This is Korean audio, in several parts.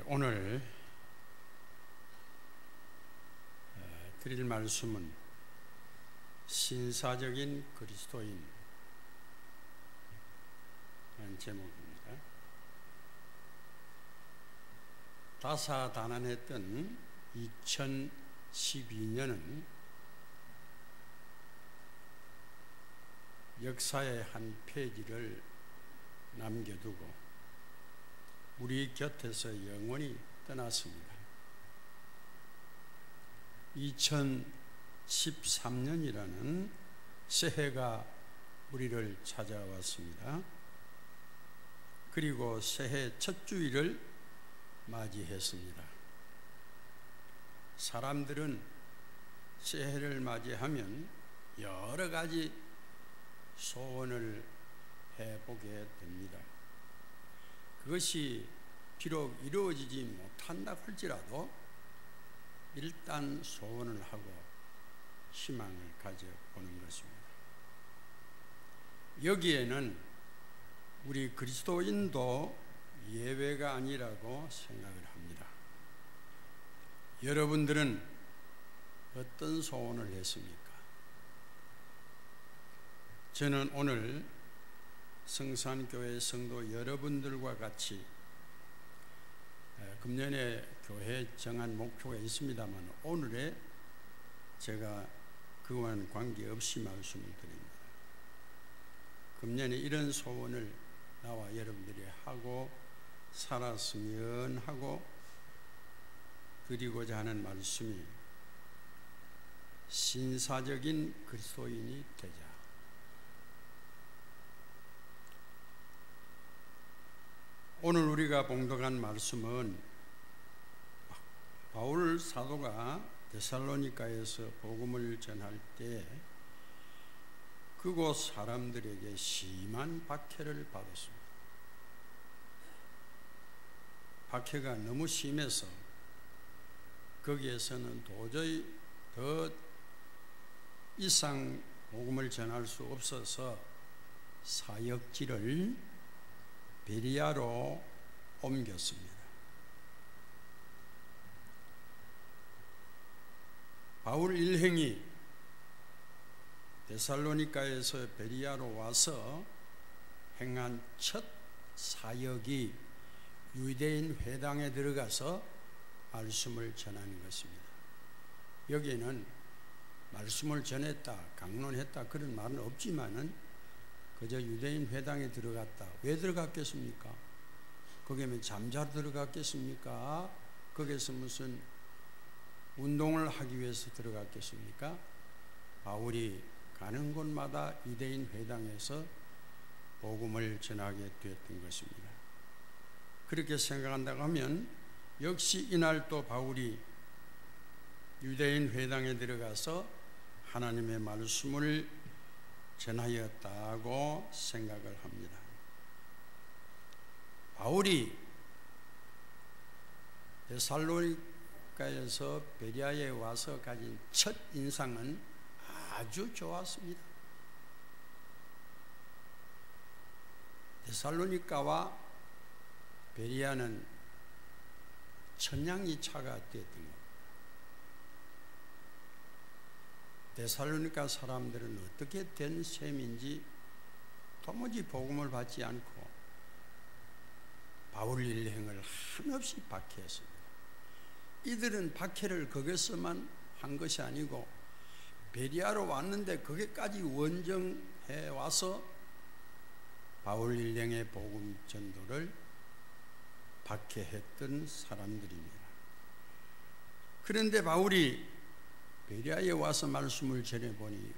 오늘 드릴 말씀은 신사적인 그리스도인 라는 제목입니다. 다사다난했던 2012년은 역사의 한 페이지를 남겨두고 우리 곁에서 영원히 떠났습니다. 2013년이라는 새해가 우리를 찾아왔습니다. 그리고 새해 첫 주일을 맞이했습니다. 사람들은 새해를 맞이하면 여러 가지 소원을 해보게 됩니다. 그것이 비록 이루어지지 못한다 할지라도 일단 소원을 하고 희망을 가져보는 것입니다. 여기에는 우리 그리스도인도 예외가 아니라고 생각을 합니다. 여러분들은 어떤 소원을 했습니까? 저는 오늘 성산교회 성도 여러분들과 같이 금년에 교회 정한 목표가 있습니다만 오늘에 제가 그와는 관계없이 말씀을 드립니다. 금년에 이런 소원을 나와 여러분들이 하고 살았으면 하고 드리고자 하는 말씀이 신사적인 그리스도인이 되자. 오늘 우리가 봉독한 말씀은 바울 사도가 데살로니가에서 복음을 전할 때 그곳 사람들에게 심한 박해를 받았습니다. 박해가 너무 심해서 거기에서는 도저히 더 이상 복음을 전할 수 없어서 사역지를 베리아로 옮겼습니다. 바울 일행이 데살로니가에서 베리아로 와서 행한 첫 사역이 유대인 회당에 들어가서 말씀을 전하는 것입니다. 여기에는 말씀을 전했다, 강론했다 그런 말은 없지만은 그저 유대인 회당에 들어갔다. 왜 들어갔겠습니까? 거기면 잠자러 들어갔겠습니까? 거기서 무슨 운동을 하기 위해서 들어갔겠습니까? 바울이 가는 곳마다 유대인 회당에서 복음을 전하게 되었던 것입니다. 그렇게 생각한다고 하면 역시 이날 또 바울이 유대인 회당에 들어가서 하나님의 말씀을 전하였다고 생각을 합니다. 바울이 데살로니가에서 베리아에 와서 가진 첫 인상은 아주 좋았습니다. 데살로니가와 베리아는 천냥이차가 되었던 겁니다. 데살로니가 사람들은 어떻게 된 셈인지 도무지 복음을 받지 않고 바울 일행을 한없이 박해했습니다. 이들은 박해를 거기서만 한 것이 아니고 베리아로 왔는데 거기까지 원정해 와서 바울 일행의 복음 전도를 박해했던 사람들입니다. 그런데 바울이 베리아에 와서 말씀을 전해보니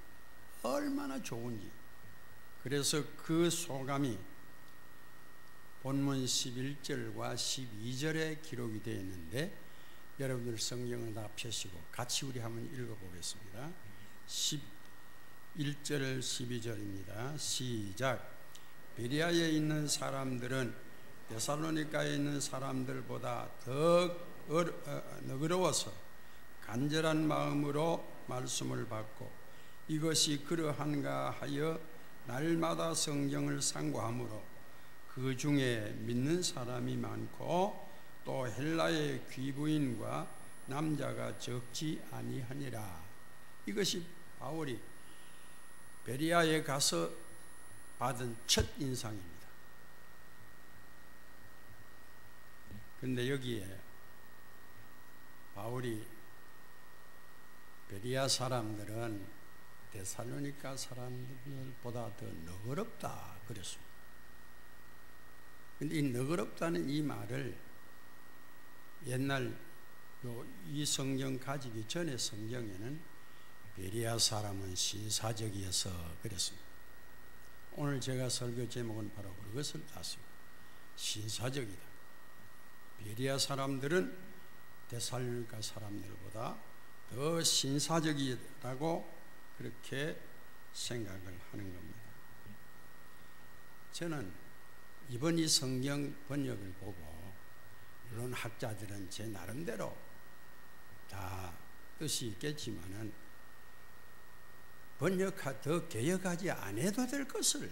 얼마나 좋은지, 그래서 그 소감이 본문 11절과 12절에 기록이 되어 있는데 여러분들 성경을 다 펴시고 같이 우리 한번 읽어보겠습니다. 11절 12절입니다. 시작. 베리아에 있는 사람들은 데살로니가에 있는 사람들보다 더 너그러워서 간절한 마음으로 말씀을 받고 이것이 그러한가 하여 날마다 성경을 상고하므로 그 중에 믿는 사람이 많고 또 헬라의 귀부인과 남자가 적지 아니하니라. 이것이 바울이 베리아에 가서 받은 첫 인상입니다. 그런데 여기에 바울이 베리아 사람들은 데살로니가 사람들보다 더 너그럽다 그랬습니다. 그런데 이 너그럽다는 이 말을 옛날 이 성경 가지기 전에 성경에는 베리아 사람은 신사적이어서 그랬습니다. 오늘 제가 설교 제목은 바로 그것을 땄습니다. 신사적이다. 베리아 사람들은 데살로니가 사람들보다 더 신사적이라고 그렇게 생각을 하는 겁니다. 저는 이번 이 성경 번역을 보고, 물론 학자들은 제 나름대로 다 뜻이 있겠지만은 더 개혁하지 않아도 될 것을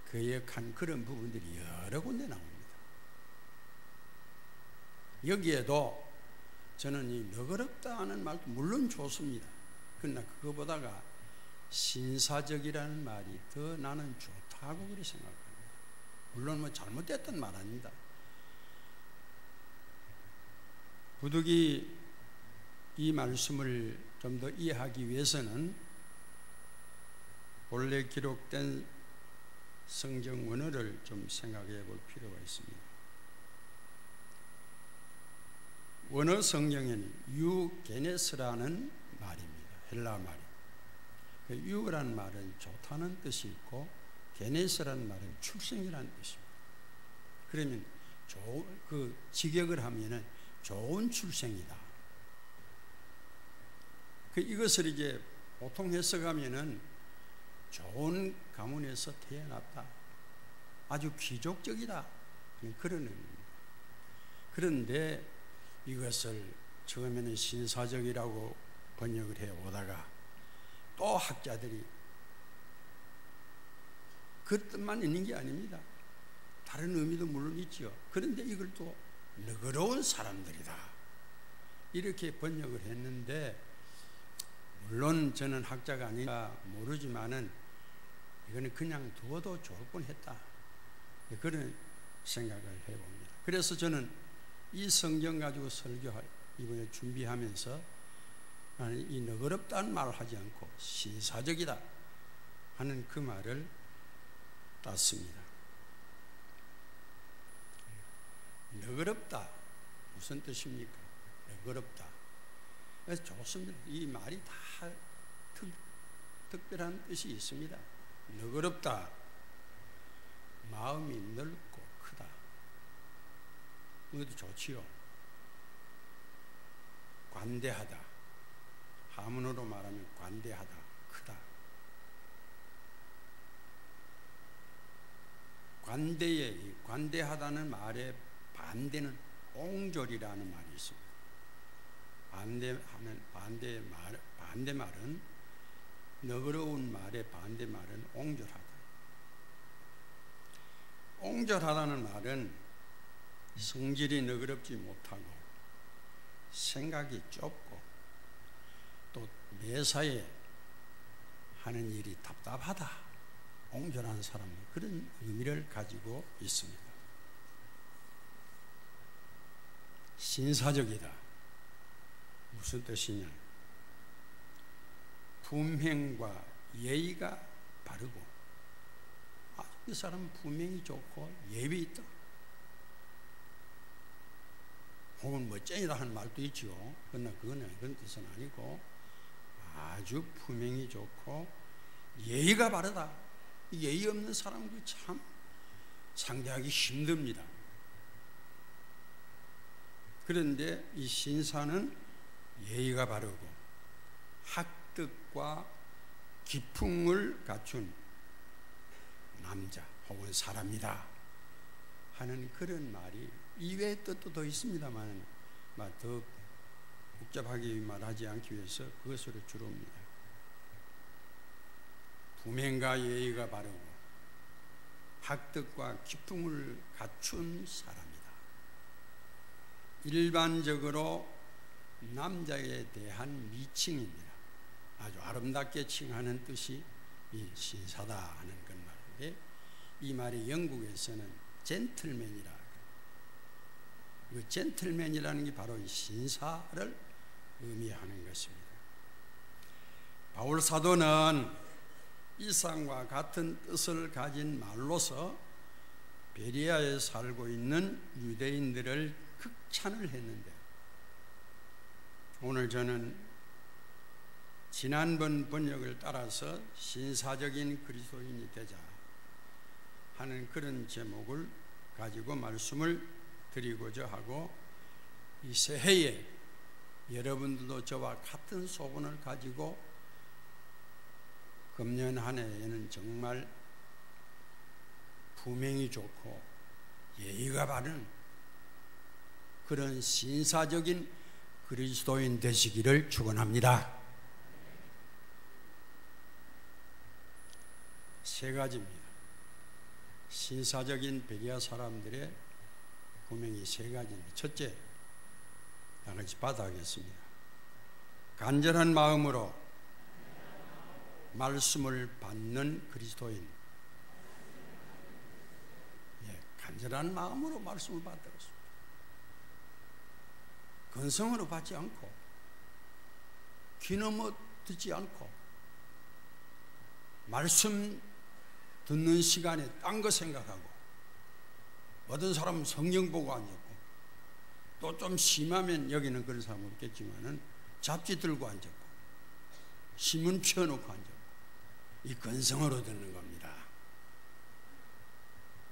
개혁한 그런 부분들이 여러 군데 나옵니다. 여기에도 저는 이 너그럽다 하는 말도 물론 좋습니다. 그러나 그거보다가 신사적이라는 말이 더 나는 좋다고 그렇게 생각합니다. 물론 뭐 잘못됐던 말 아닙니다. 부득이 이 말씀을 좀 더 이해하기 위해서는 본래 기록된 성경 원어를 좀 생각해 볼 필요가 있습니다. 원어 성경에는 유게네스라는 말입니다. 헬라 말입니다. 유라는 말은 좋다는 뜻이 있고 게네스라는 말은 출생이라는 뜻입니다. 그러면 그 직역을 하면은 좋은 출생이다. 이것을 이제 보통 해석하면은 좋은 가문에서 태어났다. 아주 귀족적이다. 그런 의미입니다. 그런데 이것을 처음에는 신사적이라고 번역을 해 오다가 또 학자들이 그 뜻만 있는 게 아닙니다. 다른 의미도 물론 있죠. 그런데 이걸 또 너그러운 사람들이다. 이렇게 번역을 했는데, 물론 저는 학자가 아니라 모르지만은 이거는 그냥 두어도 좋을 뻔했다. 그런 생각을 해봅니다. 그래서 저는 이 성경 가지고 이번에 준비하면서 나는 이 너그럽다는 말을 하지 않고 신사적이다 하는 그 말을 땄습니다. 너그럽다 무슨 뜻입니까? 너그럽다. 그래서 좋습니다. 이 말이 다 특별한 뜻이 있습니다. 너그럽다. 마음이 넓고 크다. 이것도 좋지요. 관대하다. 한문으로 말하면 관대하다, 크다. 관대하다는 말의 반대는 옹졸이라는 말이 있습니다. 반대말은 너그러운 말의 반대말은 옹졸하다. 옹졸하다는 말은 성질이 너그럽지 못하고 생각이 좁고 또 매사에 하는 일이 답답하다. 옹졸한 사람, 그런 의미를 가지고 있습니다. 신사적이다. 무슨 뜻이냐? 품행과 예의가 바르고, 이 사람은 품행이 좋고 예의 있다. 혹은 멋쟁이다 하는 말도 있죠. 그러나 그건 그런 뜻은 아니고 아주 품행이 좋고 예의가 바르다. 예의 없는 사람도 참 상대하기 힘듭니다. 그런데 이 신사는 예의가 바르고 학득과 기풍을 갖춘 남자 혹은 사람이다 하는 그런 말이, 이외의 뜻도 더 있습니다만 더 복잡하게 말하지 않기 위해서 그것으로 주로입니다. 품행과 예의가 바르고 학득과 기풍을 갖춘 사람이다. 일반적으로 남자에 대한 미칭입니다. 아주 아름답게 칭하는 뜻이 이 신사다 하는 그 말인데, 이 말이 영국에서는 젠틀맨이라, 그 젠틀맨이라는 게 바로 이 신사를 의미하는 것입니다. 바울 사도는 이상과 같은 뜻을 가진 말로서 베리아에 살고 있는 유대인들을 극찬을 했는데, 오늘 저는 지난번 번역을 따라서 신사적인 그리스도인이 되자 하는 그런 제목을 가지고 말씀을 드리고자 하고, 이 새해에 여러분들도 저와 같은 소원을 가지고 금년 한 해에는 정말 품행이 좋고 예의가 바른 그런 신사적인 그리스도인 되시기를 축원합니다. 세 가지입니다. 신사적인 베리아 사람들의 품행이 세 가지입니다. 첫째, 다 같이 받아가겠습니다. 간절한 마음으로 말씀을 받는 그리스도인. 간절한 마음으로 말씀을 받았습니다. 건성으로 받지 않고 귀넘어 듣지 않고 말씀 듣는 시간에 딴 거 생각하고, 어떤 사람은 성경 보고 앉았고, 또 좀 심하면 여기는 그런 사람 없겠지만은 잡지 들고 앉았고 신문 펴놓고 앉았고, 이 건성으로 듣는 겁니다.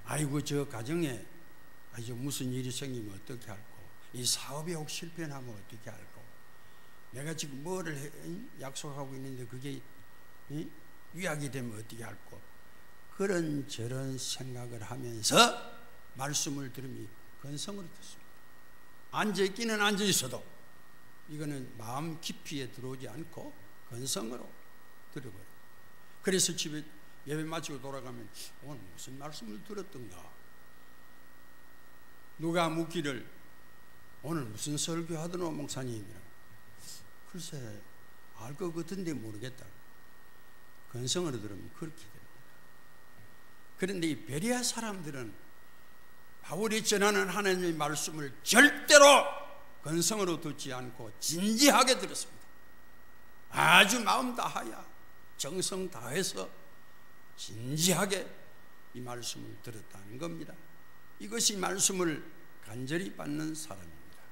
아이고 저 가정에 아주 무슨 일이 생기면 어떻게 할고, 이 사업이 혹 실패하면 어떻게 할고, 내가 지금 뭐를 약속하고 있는데 그게 위약이 되면 어떻게 할고, 그런 저런 생각을 하면서 말씀을 들으면 건성으로 듣습니다. 앉아있기는 앉아있어도 이거는 마음 깊이에 들어오지 않고 건성으로 들어버려요. 그래서 집에 예배 마치고 돌아가면 오늘 무슨 말씀을 들었던가, 누가 묻기를 오늘 무슨 설교하더노 목사님이라고, 글쎄 알 것 같은데 모르겠다. 건성으로 들으면 그렇게 됩니다. 그런데 이 베리아 사람들은 바울이 전하는 하나님의 말씀을 절대로 건성으로 듣지 않고 진지하게 들었습니다. 아주 마음 다하여 정성 다해서 진지하게 이 말씀을 들었다는 겁니다. 이것이 말씀을 간절히 받는 사람입니다.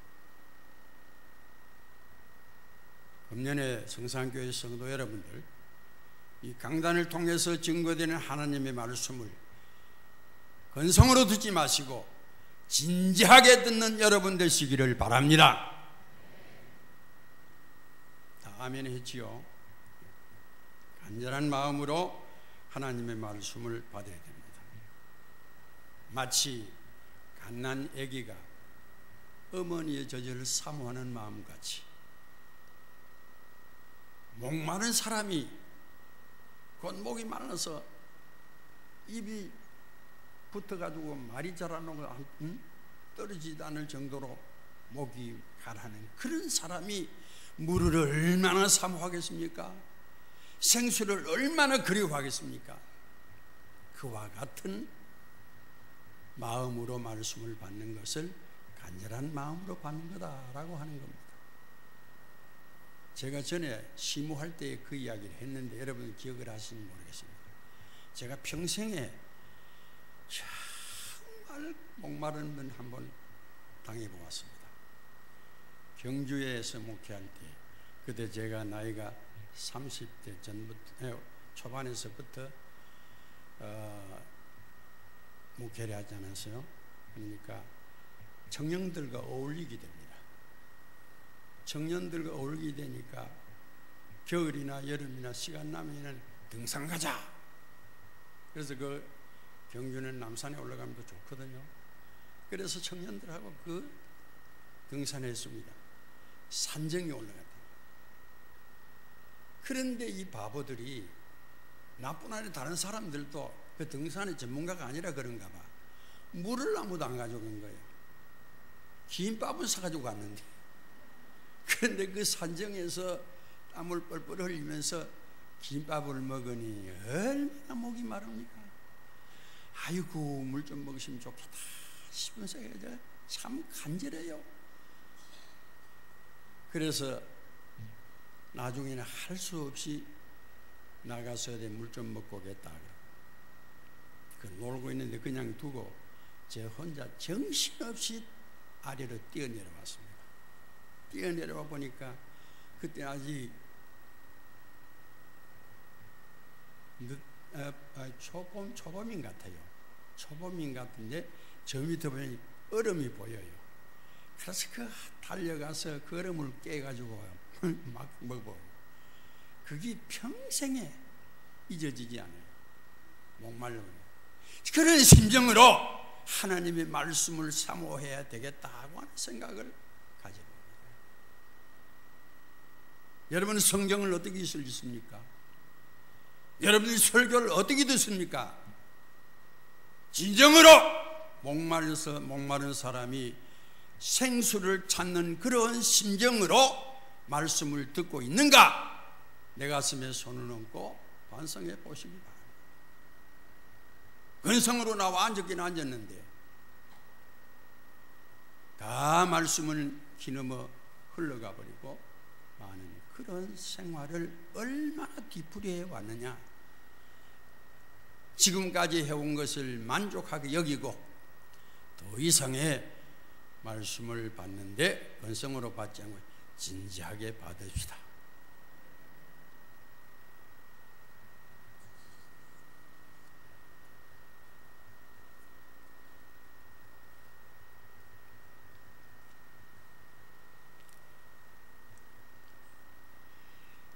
금년에 성산교회 성도 여러분들, 이 강단을 통해서 증거되는 하나님의 말씀을 건성으로 듣지 마시고 진지하게 듣는 여러분 되시기를 바랍니다. 다 아멘 했지요? 간절한 마음으로 하나님의 말씀을 받아야 됩니다. 마치 갓난 아기가 어머니의 젖을 사모하는 마음같이, 목마른 사람이 곧 목이 말라서 입이 붙어가지고 말이 잘 안 나고 떨어지지 않을 정도로 목이 가라는 그런 사람이 물을 얼마나 사모하겠습니까? 생수를 얼마나 그리워하겠습니까? 그와 같은 마음으로 말씀을 받는 것을 간절한 마음으로 받는 거다라고 하는 겁니다. 제가 전에 시무할 때 그 이야기를 했는데 여러분 기억을 하시는지 모르겠습니다. 제가 평생에 정말 목마른 건 한번 당해보았습니다. 경주에서 목회할 때, 그때 제가 나이가 30대 전부터 초반에서부터 목회를 하지 않았어요. 그러니까 청년들과 어울리게 됩니다. 청년들과 어울리게 되니까 겨울이나 여름이나 시간 나면은 등산 가자. 그래서 그 경주는 남산에 올라가면 더 좋거든요. 그래서 청년들하고 그 등산했습니다. 산정에 올라갔다. 그런데 이 바보들이, 나뿐 아니라 다른 사람들도 그 등산의 전문가가 아니라 그런가 봐, 물을 아무도 안 가져간 거예요. 김밥은 사가지고 갔는데, 그런데 그 산정에서 땀을 뻘뻘 흘리면서 김밥을 먹으니 얼마나 목이 마릅니까? 아이고, 물 좀 먹으시면 좋겠다 싶으면서 참 간절해요. 그래서 나중에는 할 수 없이 나가서 물 좀 먹고 오겠다. 그 놀고 있는데 그냥 두고 제 혼자 정신없이 아래로 뛰어내려왔습니다. 뛰어내려와 보니까 그때 아직 초봄인 같아요. 초봄인 같은데 저 밑에 보니 얼음이 보여요. 그래서 그 달려가서 그 얼음을 깨가지고 막 먹어요. 그게 평생에 잊어지지 않아요. 목말라요. 그런 심정으로 하나님의 말씀을 사모해야 되겠다고 하는 생각을 가져봅니다. 여러분, 성경을 어떻게 읽습니까? 여러분이 설교를 어떻게 듣습니까? 진정으로 목마른 사람이 생수를 찾는 그런 심정으로 말씀을 듣고 있는가? 내 가슴에 손을 얹고 반성해 보시기 바랍니다. 근성으로 나와 앉았긴 앉았는데 다 말씀은 기넘어 흘러가 버리고 많은 그런 생활을 얼마나 뒤풀이해 왔느냐. 지금까지 해온 것을 만족하게 여기고 더 이상의 말씀을 받는데 근성으로 받지 않고 진지하게 받읍시다.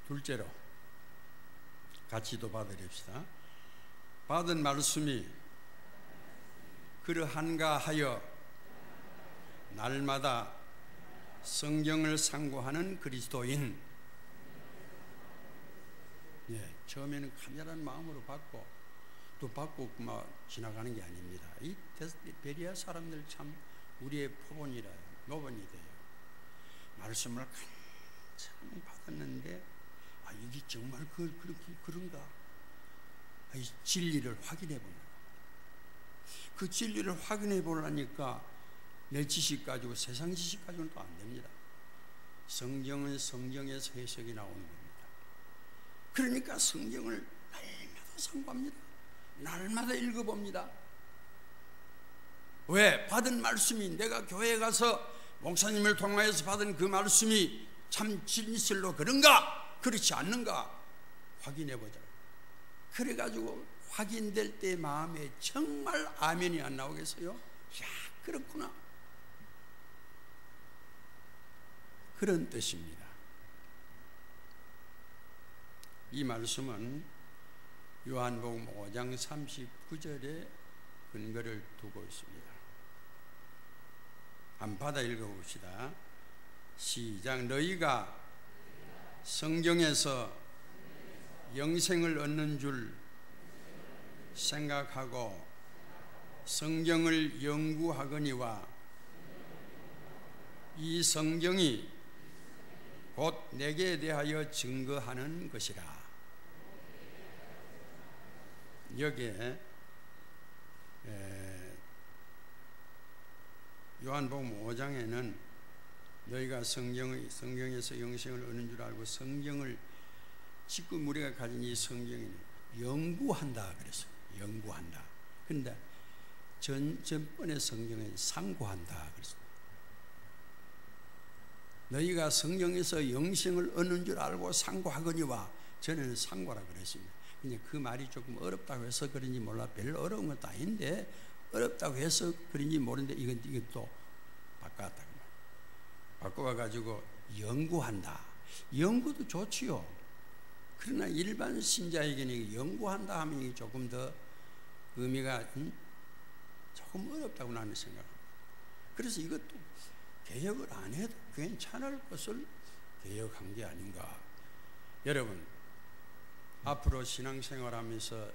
둘째로 같이도 받으렵시다. 받은 말씀이 그러한가 하여 날마다 성경을 상고하는 그리스도인. 처음에는 간절한 마음으로 받고 또 받고 막 지나가는 게 아닙니다. 이 베리아 사람들 참 우리의 모범이 돼요. 말씀을 간절히 받았는데 이게 정말 그런가? 이 진리를 확인해 봅니다. 그 진리를 확인해 보려니까 내 지식 가지고 세상 지식 가지고는 또 안 됩니다. 성경은 성경에서 해석이 나오는 겁니다. 그러니까 성경을 날마다 상고합니다. 날마다 읽어봅니다. 왜? 받은 말씀이 내가 교회에 가서 목사님을 통하여서 받은 그 말씀이 참 진실로 그런가? 그렇지 않는가? 확인해보자. 그래가지고 확인될 때 마음에 정말 아멘이 안 나오겠어요? 야, 그렇구나. 그런 뜻입니다. 이 말씀은 요한복음 5장 39절에 근거를 두고 있습니다. 한번 받아 읽어봅시다. 시작. 너희가 성경에서 영생을 얻는 줄 생각하고 성경을 연구하거니와 이 성경이 곧 내게 대하여 증거하는 것이라. 여기에 요한복음 5장에는 너희가 성경에서 영생을 얻는 줄 알고 성경을 지금 우리가 가진 이 성경을 연구한다 그랬어요. 연구한다. 그런데 전번에 성경에 상고한다 그랬어요. 너희가 성경에서 영생을 얻는 줄 알고 상고하거니와, 저는 상고라 그랬습니다. 근데 그 말이 조금 어렵다고 해서 그런지 몰라. 별로 어려운 것도 아닌데 어렵다고 해서 그런지 모르는데 이건 또 바꿨다. 바꿔가지고 연구한다. 연구도 좋지요. 그러나 일반 신자에게는 연구한다 하면 조금 더 의미가 조금 어렵다고 나는 생각합니다. 그래서 이것도 개혁을 안 해도 괜찮을 것을 개혁한 게 아닌가. 여러분, 앞으로 신앙생활하면서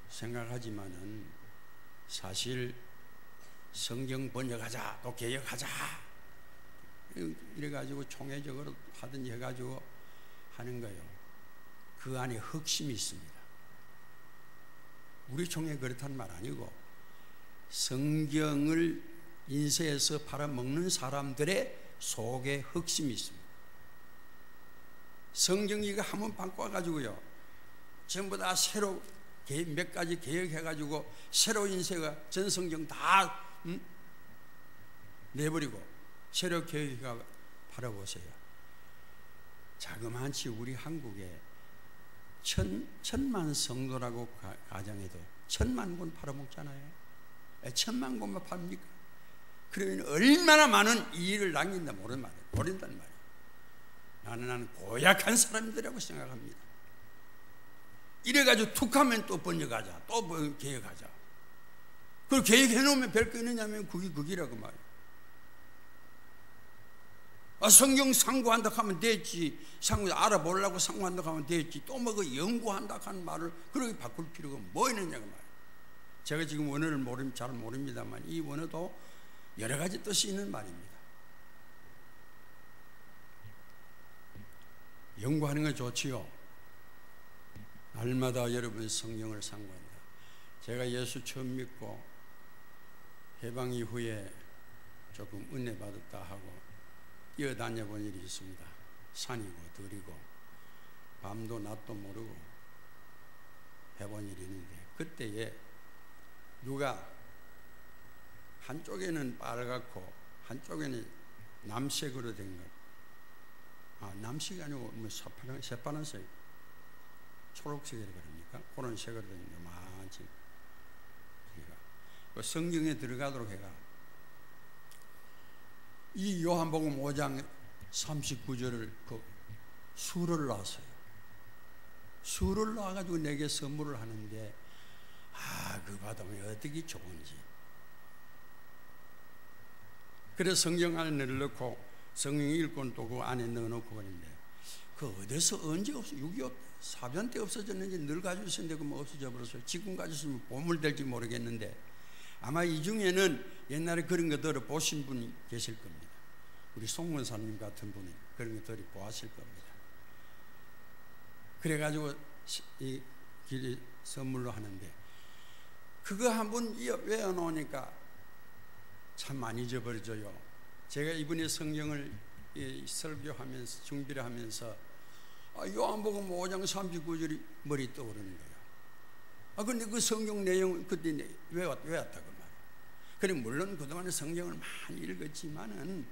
생각하지만은 사실 성경 번역하자, 또 개혁하자, 이래가지고 총회적으로 하든지 해가지고 하는 거예요. 그 안에核심이 있습니다. 우리 총회 그렇다는 말 아니고 성경을 인쇄해서 팔아먹는 사람들의 속에核심이 있습니다. 성경 이거 한번 바꿔가지고요, 전부 다 새로 몇 가지 개혁해가지고 새로 인쇄가 전 성경 다 내버리고 새로 개혁해가 팔아보세요. 자그마치 우리 한국에 천만 성도라고 가정해도 1000만 권 팔아먹잖아요. 1000만 권만 팝니까? 그러면 얼마나 많은 이익을 남긴다 모른다는 말이에요. 나는 고약한 사람들이라고 생각합니다. 이래가지고 툭하면 또 번역하자, 또 개혁하자. 그걸 개혁해놓으면 별거 있느냐면 그게 극이라고 말이에요. 성경 상고한다 하면 됐지, 상고 알아보려고 상고한다 하면 됐지, 또 뭐 그 연구한다 하는 말을 그렇게 바꿀 필요가 뭐 있느냐고 말이에요. 제가 지금 원어를 잘 모릅니다만 이 원어도 여러 가지 뜻이 있는 말입니다. 연구하는 건 좋지요. 날마다 여러분 성경을 상고한다. 제가 예수 처음 믿고 해방 이후에 조금 은혜 받았다 하고 뛰어다녀 본 일이 있습니다. 산이고 들이고 밤도 낮도 모르고 해본 일이 있는데, 그때에 누가 한쪽에는 빨갛고 한쪽에는 남색으로 된 것, 남색이 아니고 뭐 새파란색, 초록색이라고 그럽니까? 그런 색으로 된 요만치. 그 성경에 들어가도록 해가 이 요한복음 5장 39절을 그 수를 놨어요. 수를 놔가지고 내게 선물을 하는데, 그 받으면 어떻게 좋은지. 그래서 성경 안에 넣고 성경 읽고 또 그 안에 넣어놓고 그랬는데, 그 어디서 언제 6.25 사변 때 없어졌는지 늘 가지고 있었는데 그뭐 없어져 버렸어요. 지금 가지고 있으면 보물될지 모르겠는데 아마 이 중에는 옛날에 그런 거 들어보신 분이 계실 겁니다. 우리 송문사님 같은 분이 그런 거 들어보았을 겁니다. 그래가지고 이 길이 선물로 하는데, 그거 한번 외워놓으니까 참 많이 잊어버려져요. 제가 이번에 성경을 설교하면서 준비를 하면서 요한복음 5장 39절이 머리 떠오르는 거예요. 근데 그 성경 내용 그때 외웠다고 말이에요. 그래 물론 그동안에 성경을 많이 읽었지만은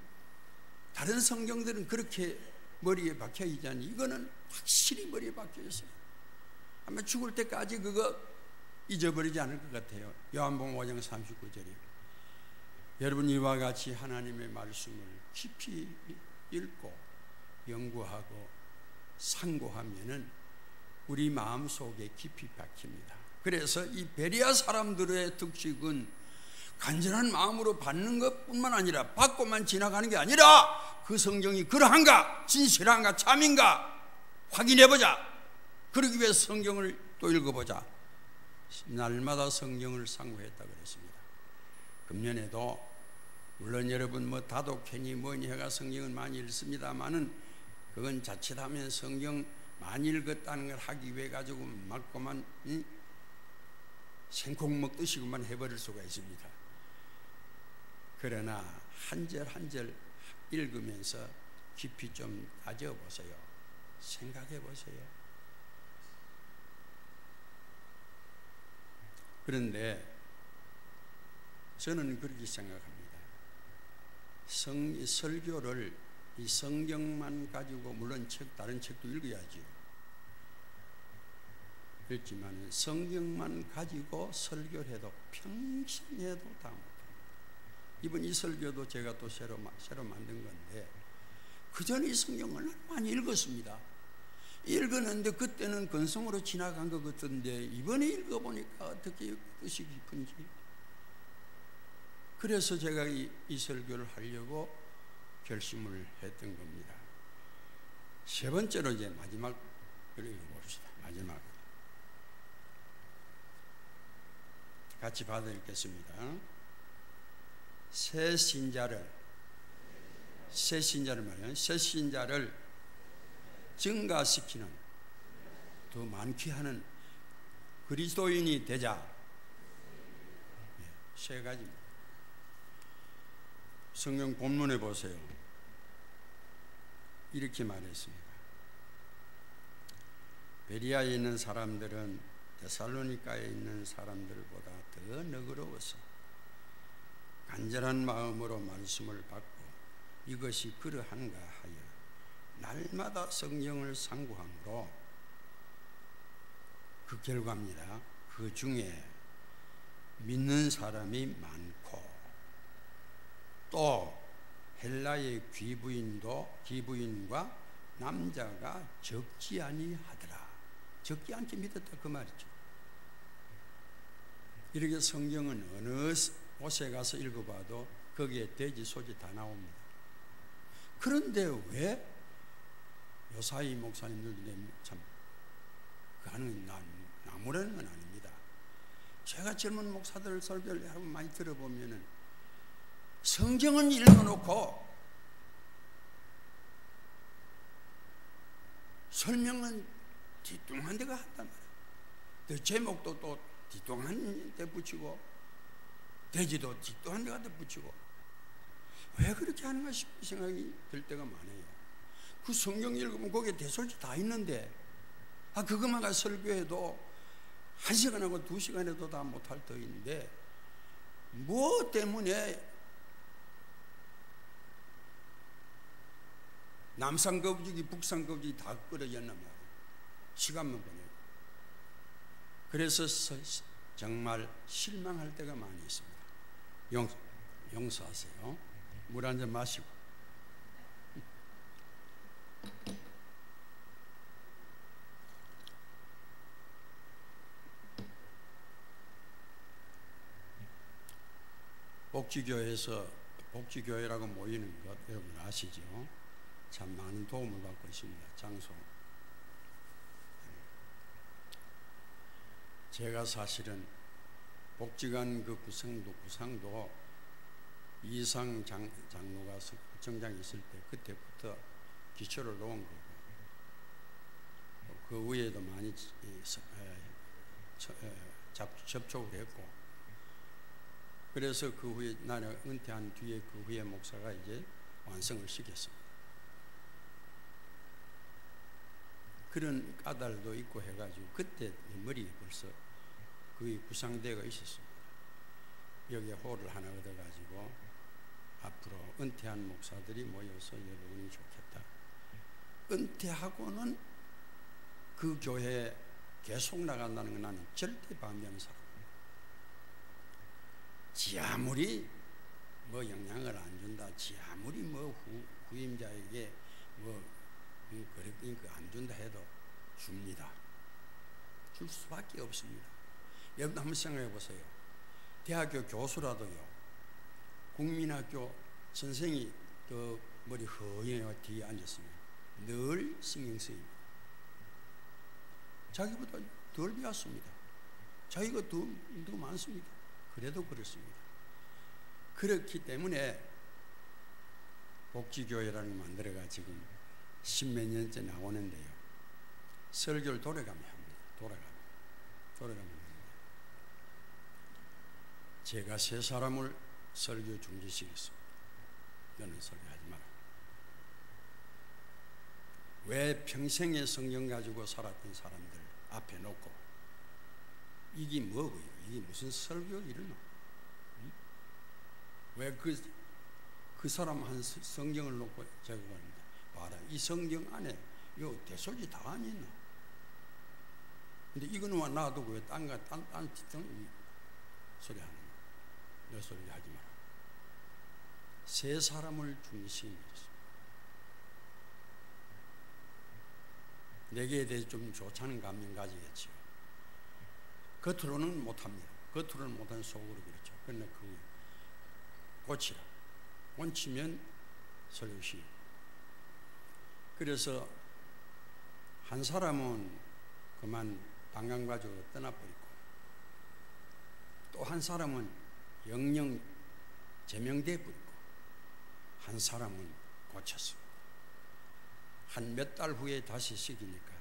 다른 성경들은 그렇게 머리에 박혀 있잖니, 이거는 확실히 머리에 박혀 있어요. 아마 죽을 때까지 그거 잊어버리지 않을 것 같아요. 요한복음 5장 39절이. 여러분 이와 같이 하나님의 말씀을 깊이 읽고 연구하고 상고하면은 우리 마음속에 깊이 박힙니다. 그래서 이 베레아 사람들의 특징은 간절한 마음으로 받는 것뿐만 아니라 받고만 지나가는 게 아니라 그 성경이 그러한가, 진실한가, 참인가 확인해보자. 그러기 위해서 성경을 또 읽어보자. 날마다 성경을 상고했다고 그랬습니다. 금년에도 물론 여러분 뭐 다독해니 뭐니 해가 성경을 많이 읽습니다만은 그건 자칫하면 성경 많이 읽었다는 걸 하기 위해 가지고 맞고만 생콩 먹듯이만 해버릴 수가 있습니다. 그러나 한 절 한 절 읽으면서 깊이 좀 따져보세요. 생각해보세요. 그런데 저는 그렇게 생각합니다. 설교를 이 성경만 가지고, 물론 다른 책도 읽어야죠. 그렇지만 성경만 가지고 설교를 해도 평생 해도 다 못합니다. 이번 이 설교도 제가 또 새로 만든 건데, 그전에 이 성경을 많이 읽었습니다. 읽었는데 그때는 근성으로 지나간 것 같던데 이번에 읽어보니까 어떻게 뜻이 깊은지. 그래서 제가 이 설교를 하려고 결심을 했던 겁니다. 세 번째로 이제 마지막 읽어봅시다. 마지막 같이 받아 읽겠습니다. 새 신자를 말이에요. 새 신자를 증가시키는, 더 많게 하는 그리스도인이 되자. 세 가지입니다. 성경 본문에 보세요. 이렇게 말했습니다. 베리아에 있는 사람들은 데살로니가에 있는 사람들보다 더 너그러워서 간절한 마음으로 말씀을 받고 이것이 그러한가 하여 날마다 성경을 상고함으로, 그 결과입니다. 그 중에 믿는 사람이 많고 또 헬라의 귀부인과 남자가 적지 아니하더라. 적지 않게 믿었다 그 말이죠. 이렇게 성경은 어느 곳에 가서 읽어봐도 거기에 돼지 소지 다 나옵니다. 그런데 왜 요사이 목사님들도 참 그거는 나무라는 건 아닙니다. 제가 젊은 목사들 설교를 여러분 많이 들어보면은 성경은 읽어놓고 설명은 뒤뚱한 데가 한단 말이에요. 그 제목도 또 뒤뚱한 데 붙이고 돼지도 뒤뚱한 데 갖다 붙이고, 왜 그렇게 하는가 싶은 생각이 들 때가 많아요. 그 성경 읽으면 거기에 대소지 다 있는데 그것만 가서 설교해도 1시간하고 2시간에도 다 못할 터인데 뭐 때문에 남산거북이 북산거북이 다 끌어졌나 말이에요. 시간만 보내고. 그래서 정말 실망할 때가 많이 있습니다. 용서하세요. 물 한 잔 마시고. 복지교회라고 모이는 것 여러분 아시죠? 참 많은 도움을 받고 있습니다. 장소. 제가 사실은 복지관 그 구상도 이상 장로가 정장에 있을 때 그때부터 기초를 놓은 거고, 그 위에도 많이 접촉을 했고, 그래서 그 후에 나는 은퇴한 뒤에 그 후에 목사가 이제 완성을 시켰습니다. 그런 까닭도 있고 해가지고 그때 머리에 벌써 거의 구상대가 있었습니다. 여기에 홀을 하나 얻어가지고 앞으로 은퇴한 목사들이 모여서 여러분이 좋겠다. 은퇴하고는 그 교회에 계속 나간다는 건 나는 절대 반대하는 사람입니다. 지 아무리 뭐 영향을 안 준다, 지 아무리 뭐 후임자에게 뭐 그렇게 안 준다 해도 줍니다. 줄 수밖에 없습니다. 여러분 한번 생각해 보세요. 대학교 교수라도요, 국민학교 선생이 그 머리 허연해 뒤에 앉았으면 늘 신경 쓰입니다. 자기보다 덜 배웠습니다. 자기가 더 많습니다. 그래도 그렇습니다. 그렇기 때문에 복지교회라는 걸 만들어가 지금 10몇 년째 나오는데요. 설교를 돌아가며 합니다. 돌아가며 합니다. 제가 세 사람을 설교 중지시켰습니다. 너는 설교하지 마라. 왜 평생에 성경 가지고 살았던 사람들 앞에 놓고 이게 뭐고요? 이게 무슨 설교 이러나? 왜 그 사람 한 성경을 놓고 제가 말합니다. 봐라, 이 성경 안에 요 대소지 다 아니나? 근데 이거는 놔두고 왜 딴 소리 하는 거야? 너 소리 하지 마라. 세 사람을 중시했습니다. 내게 대해 좀 좋다는 감명 가지겠지요. 겉으로는 못합니다. 겉으로는 못하는 속으로 그렇죠. 그러나 그 고치라. 고치면 설교시. 그래서 한 사람은 그만 방광 가지고 떠나버리고, 또 한 사람은 영영 제명돼 버리고 한 사람은 고쳤습니다. 한 몇 달 후에 다시 시키니까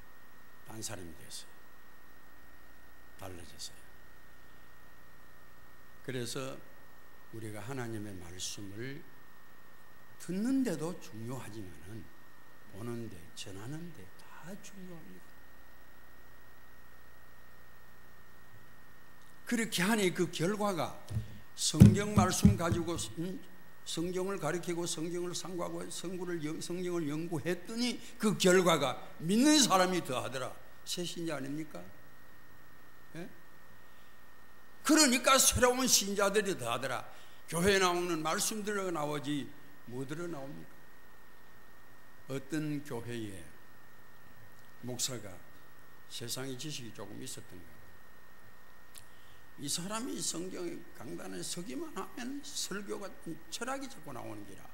딴 사람이 됐어요. 달라졌어요. 그래서 우리가 하나님의 말씀을 듣는데도 중요하지만은 보는데, 전하는데 다 중요합니다. 그렇게 하니 그 결과가 성경 말씀 가지고 성경을 가리키고 성경을 상고하고 성경을 연구했더니 그 결과가 믿는 사람이 더하더라. 새신자 아닙니까? 예? 그러니까 새로운 신자들이 더하더라. 교회에 나오는 말씀들로 나오지 뭐들로 나옵니까? 어떤 교회에 목사가 세상의 지식이 조금 있었던가, 이 사람이 성경 강단에 서기만 하면 설교가 철학이 자꾸 나오는 기라.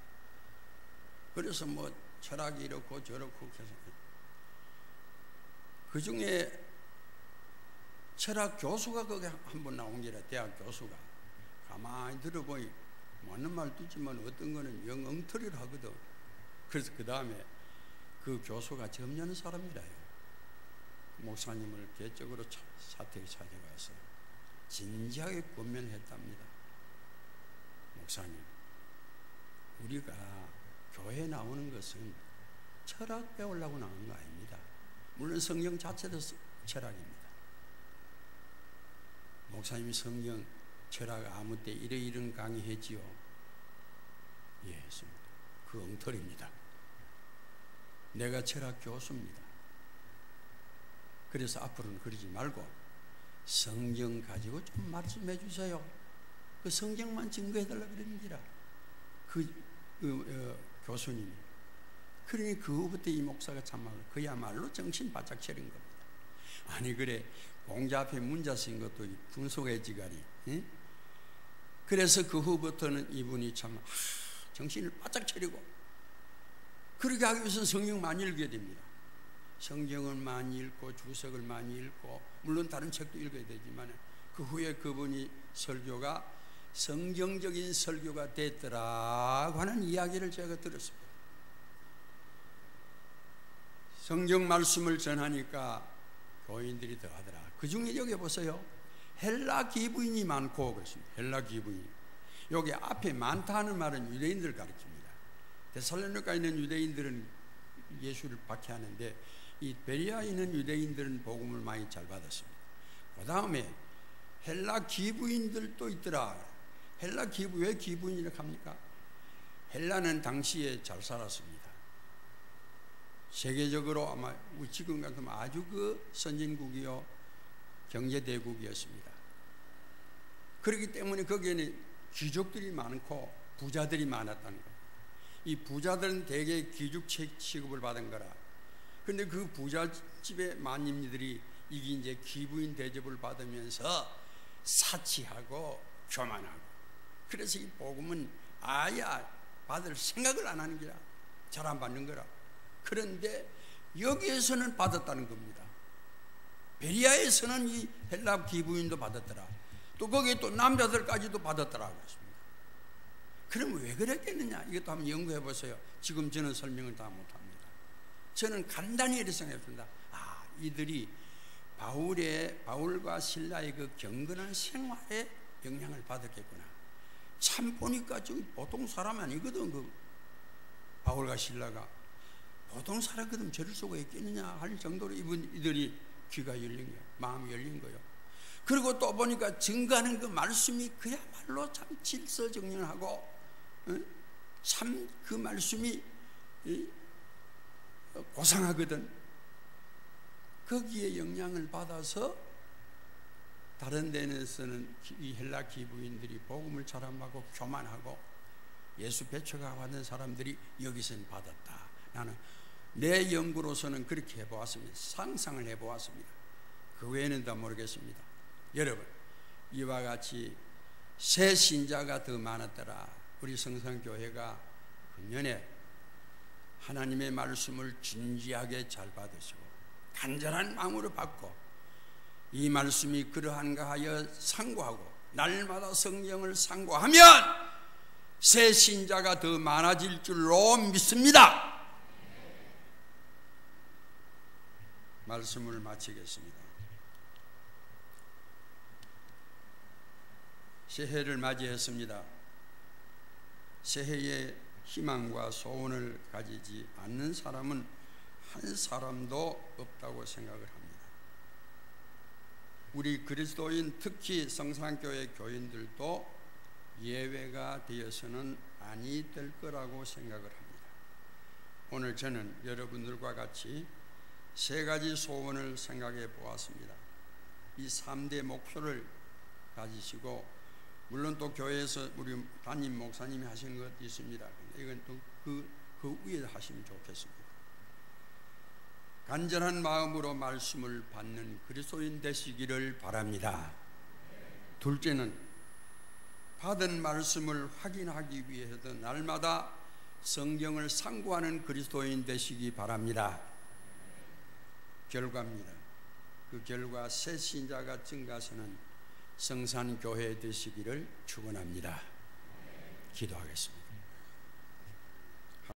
그래서 뭐 철학이 이렇고 저렇고 해서 그 중에 철학 교수가 거기 한번 나온 기라. 대학 교수가 가만히 들어보니 맞는 말도 있지만 어떤 거는 영 엉터리를 하거든. 그래서 그 다음에 그 교수가 점잖은 사람이라요. 목사님을 개적으로 사택에 찾아가서 진지하게 권면했답니다. 목사님, 우리가 교회에 나오는 것은 철학 배우려고 나온 거 아닙니다. 물론 성경 자체도 철학입니다. 목사님이 성경 철학 아무 때 이런 강의했지요? 예, 했습니다. 그 엉터리입니다. 내가 철학 교수입니다. 그래서 앞으로는 그러지 말고 성경 가지고 좀 말씀해 주세요. 그 성경만 증거해 달라 그랬느니라. 교수님이. 그러니 그 후부터 이 목사가 참말로 그야말로 정신 바짝 차린 겁니다. 아니 그래 공자 앞에 문자 쓴 것도 분속의 지간이. 예? 그래서 그 후부터는 이분이 참 정신을 바짝 차리고 그렇게 하기 위해서는 성경 많이 읽어야 됩니다. 성경을 많이 읽고 주석을 많이 읽고 물론 다른 책도 읽어야 되지만 그 후에 그분이 설교가 성경적인 설교가 됐더라고 하는 이야기를 제가 들었습니다. 성경 말씀을 전하니까 교인들이 더하더라. 그 중에 여기 보세요. 헬라 기부인이 많고 그렇습니다. 헬라 기부인. 여기 앞에 많다는 말은 유대인들을 가리킵니다. 데살로니가에 있는 유대인들은 예수를 박해하는데 이 베레아에 있는 유대인들은 복음을 많이 잘 받았습니다. 그 다음에 헬라 기부인들도 있더라. 헬라 기부, 왜 기부인이라고 합니까? 헬라는 당시에 잘 살았습니다. 세계적으로 아마 지금 같으면 아주 그 선진국이요 경제대국이었습니다. 그렇기 때문에 거기에는 귀족들이 많고 부자들이 많았다는 거예요. 이 부자들은 대개 귀족 취급을 받은 거라. 그런데 그 부잣집의 만인들이 이게 이제 기부인 대접을 받으면서 사치하고 교만하고, 그래서 이 복음은 아예 받을 생각을 안 하는 거라. 잘 안 받는 거라. 그런데 여기에서는 받았다는 겁니다. 베리아에서는 이 헬라 기부인도 받았더라. 또 거기에 또 남자들까지도 받았더라 그랬습니다. 그러면 왜 그랬겠느냐? 이것도 한번 연구해 보세요. 지금 저는 설명을 다 못합니다. 저는 간단히 이렇게 생각했습니다. 이들이 바울과 실라의 그 경건한 생활에 영향을 받았겠구나. 참 보니까 좀 보통 사람 아니거든. 그 바울과 실라가 보통 사람거든 저럴 수가 있겠느냐 할 정도로 이들이 귀가 열린 거예요. 마음이 열린 거예요. 그리고 또 보니까 증거하는 그 말씀이 그야말로 참 질서정연하고 참 그 말씀이 고상하거든. 거기에 영향을 받아서 다른 데에서는 이 헬라 기부인들이 복음을 잘 안 받고 교만하고 예수 배척하고 하는 사람들이 여기서는 받았다. 나는 내 연구로서는 그렇게 해보았습니다. 상상을 해보았습니다. 그 외에는 다 모르겠습니다. 여러분, 이와 같이 새 신자가 더 많았더라. 우리 성산교회가 금년에 하나님의 말씀을 진지하게 잘 받으시고 간절한 마음으로 받고 이 말씀이 그러한가 하여 상고하고 날마다 성경을 상고하면 새 신자가 더 많아질 줄로 믿습니다. 말씀을 마치겠습니다. 새해를 맞이했습니다. 새해에 희망과 소원을 가지지 않는 사람은 한 사람도 없다고 생각을 합니다. 우리 그리스도인, 특히 성산교회 교인들도 예외가 되어서는 아니 될 거라고 생각을 합니다. 오늘 저는 여러분들과 같이 세 가지 소원을 생각해 보았습니다. 이 3대 목표를 가지시고, 물론 또 교회에서 우리 담임 목사님이 하시는 것도 있습니다. 이건 또 그 위에 하시면 좋겠습니다. 간절한 마음으로 말씀을 받는 그리스도인 되시기를 바랍니다. 둘째는 받은 말씀을 확인하기 위해서 날마다 성경을 상고하는 그리스도인 되시기 바랍니다. 결과입니다. 그 결과 새 신자가 증가하는 성산교회 되시기를 축원합니다. 기도하겠습니다.